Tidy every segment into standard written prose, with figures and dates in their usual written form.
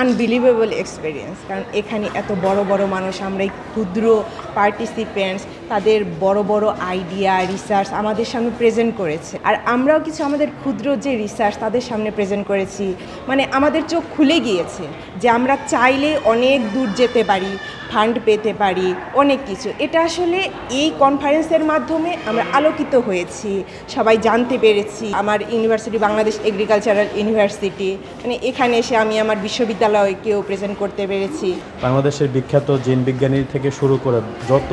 Unbelievable experience, কারণ এখানে এত বড় বড় মানুষ, আমরা এই ক্ষুদ্র পার্টিসিপেন্টস, তাদের বড় বড় আইডিয়া রিসার্চ আমাদের সামনে প্রেজেন্ট করেছে, আর আমরাও কিছু আমাদের ক্ষুদ্র যে রিসার্চ তাদের সামনে প্রেজেন্ট করেছি। মানে আমাদের চোখ খুলে গিয়েছে যে আমরা চাইলে অনেক দূর যেতে পারি, ফান্ড পেতে পারি, অনেক কিছু। এটা আসলে এই কনফারেন্সের মাধ্যমে আমরা আলোকিত হয়েছি, সবাই জানতে পেরেছি। আমার ইউনিভার্সিটি বাংলাদেশ এগ্রিকালচারাল ইউনিভার্সিটি, মানে এখানে এসে আমি আমার বিশ্ববিদ্যালয়কেও প্রেজেন্ট করতে পেরেছি। বাংলাদেশের বিখ্যাত জিন বিজ্ঞানী থেকে শুরু করে যত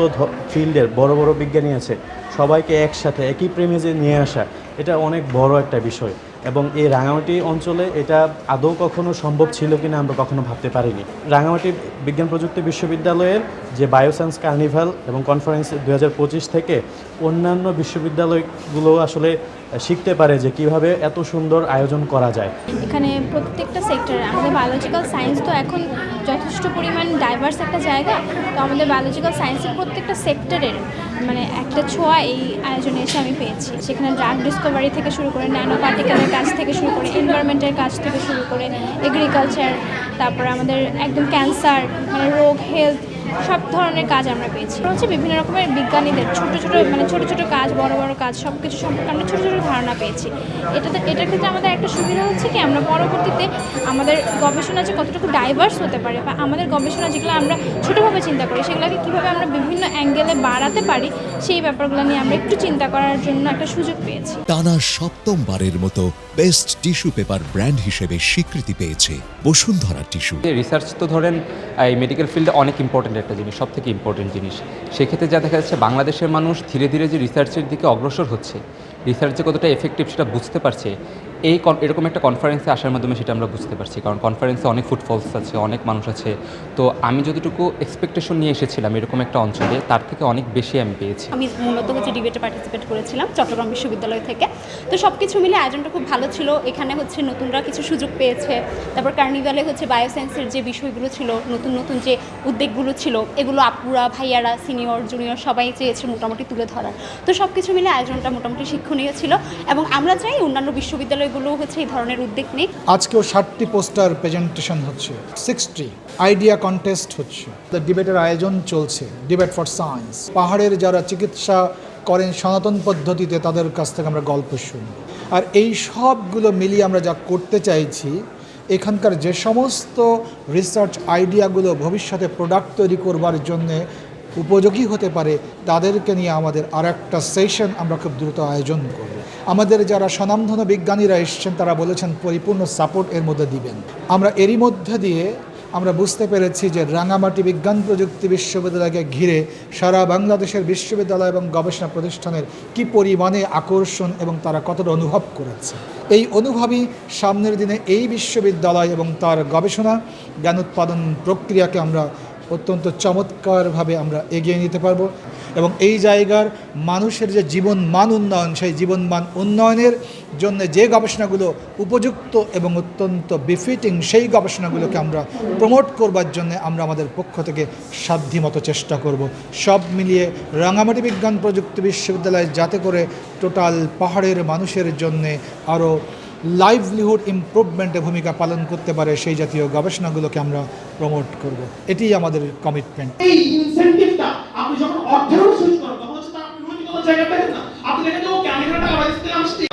ফিল্ডের বড় বড় বিজ্ঞানী আছে সবাইকে একসাথে একই প্রেমিজে নিয়ে আসা, এটা অনেক বড় একটা বিষয়। এবং এই রাঙামাটি অঞ্চলে এটা আদৌ কখনো সম্ভব ছিল কিনা আমরা কখনো ভাবতে পারিনি। রাঙামাটি বিজ্ঞান প্রযুক্তি বিশ্ববিদ্যালয়ের যে বায়োসায়েন্স কার্নিভাল এবং কনফারেন্স 2025 থেকে অন্যান্য বিশ্ববিদ্যালয়গুলো আসলে শিখতে পারে যে কিভাবে এত সুন্দর আয়োজন করা যায়। এখানে প্রত্যেকটা সেক্টরে আমাদের বায়োলজিক্যাল সায়েন্স তো এখন যথেষ্ট পরিমাণ ডাইভার্স একটা জায়গা, তো আমাদের বায়োলজিক্যাল সায়েন্সের প্রত্যেকটা সেক্টরের মানে একটা ছোঁয়া এই আয়োজনে এসে আমি পেয়েছি। সেখানে ড্রাগ ডিসকভারি থেকে শুরু করে ন্যানো পার্টিকেলের কাজ থেকে শুরু করে এনভায়রনমেন্টের কাজ থেকে শুরু করে এগ্রিকালচার, তারপরে আমাদের একদম ক্যান্সার, মানে রোগ, হেলথ, সব ধরনের কাজ আমরা পেয়েছি। হচ্ছে বিভিন্ন রকমের বিজ্ঞানীদের ছোট ছোট কাজ, বড় বড় কাজ, সব কিছু সম্পর্কে আমরা ছোট ছোট ধারণা পেয়েছি। এটার ক্ষেত্রে আমাদের একটা সুবিধা হচ্ছে কি, আমরা পরবর্তীতে আমাদের গবেষণা যে কতটুকু ডাইভার্স হতে পারে, বা আমাদের গবেষণা যেগুলো আমরা ছোটোভাবে চিন্তা করি সেগুলোকে কীভাবে আমরা বিভিন্ন অ্যাঙ্গেলে বাড়াতে পারি, সেই ব্যাপারগুলো নিয়ে আমরা একটু চিন্তা করার জন্য একটা সুযোগ পেয়েছি। টানা সপ্তমবারের মতো বেস্ট টিস্যু পেপার ব্র্যান্ড হিসেবে স্বীকৃতি পেয়েছে বসুন্ধরা টিস্যু। রিসার্চ তো ধরেন এই মেডিকেল ফিল্ডে অনেক ইম্পর্টেন্ট একটা জিনিস, সব থেকে ইম্পর্টেন্ট জিনিস। সেক্ষেত্রে যা দেখা যাচ্ছে বাংলাদেশের মানুষ ধীরে ধীরে যে রিসার্চের দিকে অগ্রসর হচ্ছে, রিসার্চ যে কতটা এফেক্টিভ সেটা বুঝতে পারছে, এরকম একটা কনফারেন্সে আসার মাধ্যমে সেটা আমরা বুঝতে পারছি। কারণ কনফারেন্সে অনেক ফুটফলস আছে, অনেক মানুষ আছে। তো আমি যতটুকু এক্সপেকটেশন নিয়ে এসেছিলাম এরকম একটা অঞ্চলে, তার থেকে অনেক বেশি আমি পেয়েছি। আমি মূলত ডিবেটে পার্টিসিপেট করেছিলাম চট্টগ্রাম বিশ্ববিদ্যালয় থেকে। তো সব কিছু মিলে আয়োজনটা খুব ভালো ছিল। এখানে নতুনরা কিছু সুযোগ পেয়েছে। তারপর কার্নিভালে বায়োসায়েন্সের যে বিষয়গুলো ছিল, নতুন নতুন যে উদ্যোগগুলো ছিল, এগুলো আপুরা, ভাইয়ারা, সিনিয়র জুনিয়র সবাই চেয়েছে মোটামুটি তুলে ধরার। তো সব কিছু মিলে আয়োজনটা মোটামুটি শিক্ষণীয় ছিল, এবং আমরা চাই অন্যান্য বিশ্ববিদ্যালয়গুলো এই ধরনের উদ্যোগ নেই। আজকেও 60টি পোস্টার প্রেজেন্টেশন হচ্ছে, 60 আইডিয়া কন্টেস্ট হচ্ছে, ডিবেটের আয়োজন চলছে, ডিবেট ফর সায়েন্স। পাহাড়ের যারা চিকিৎসা করেন সনাতন পদ্ধতিতে, তাদের কাছ থেকে আমরা গল্প শুনি। আর এই সবগুলো মিলিয়ে আমরা যা করতে চাইছি, এখানকার যে সমস্ত রিসার্চ আইডিয়াগুলো ভবিষ্যতে প্রোডাক্ট তৈরি করবার জন্যে উপযোগী হতে পারে, তাদেরকে নিয়ে আমাদের আর একটা সেশন আমরা খুব দ্রুত আয়োজন করব। আমাদের যারা স্বনামধন্য বিজ্ঞানীরা এসছেন তারা বলেছেন পরিপূর্ণ সাপোর্ট এর মধ্যে দিবেন। আমরা এরই মধ্যে দিয়ে আমরা বুঝতে পেরেছি যে রাঙামাটি বিজ্ঞান প্রযুক্তি বিশ্ববিদ্যালয়কে ঘিরে সারা বাংলাদেশের বিশ্ববিদ্যালয় এবং গবেষণা প্রতিষ্ঠানের কি পরিমাণে আকর্ষণ এবং তারা কতটা অনুভব করেছে। এই অনুভবই সামনের দিনে এই বিশ্ববিদ্যালয় এবং তার গবেষণা জ্ঞান উৎপাদন প্রক্রিয়াকে আমরা অত্যন্ত চমৎকারভাবে আমরা এগিয়ে নিতে পারবো, এবং এই জায়গার মানুষের যে জীবনমান উন্নয়ন, সেই জীবনমান উন্নয়নের জন্য যে গবেষণাগুলো উপযুক্ত এবং অত্যন্ত বিফিটিং, সেই গবেষণাগুলোকে আমরা প্রমোট করবার জন্য আমরা আমাদের পক্ষ থেকে সাধ্যমতো চেষ্টা করব। সব মিলিয়ে রাঙামাটি বিজ্ঞান প্রযুক্তি বিশ্ববিদ্যালয় যাতে করে টোটাল পাহাড়ের মানুষের জন্যে আরও লাইভলিহুড ইমপ্রুভমেন্টে ভূমিকা পালন করতে পারে, সেই জাতীয় গবেষণাগুলোকে আমরা প্রমোট করব। এটিই আমাদের কমিটমেন্ট। এই ইনসেনটিভটা আপনি যখন অর্থের সুইচ করেন, তখন হচ্ছে আপনি বিভিন্ন জায়গায় দেখেন না, আপনি দেখেন যে ও কেন এখানে টাকা পাইছে,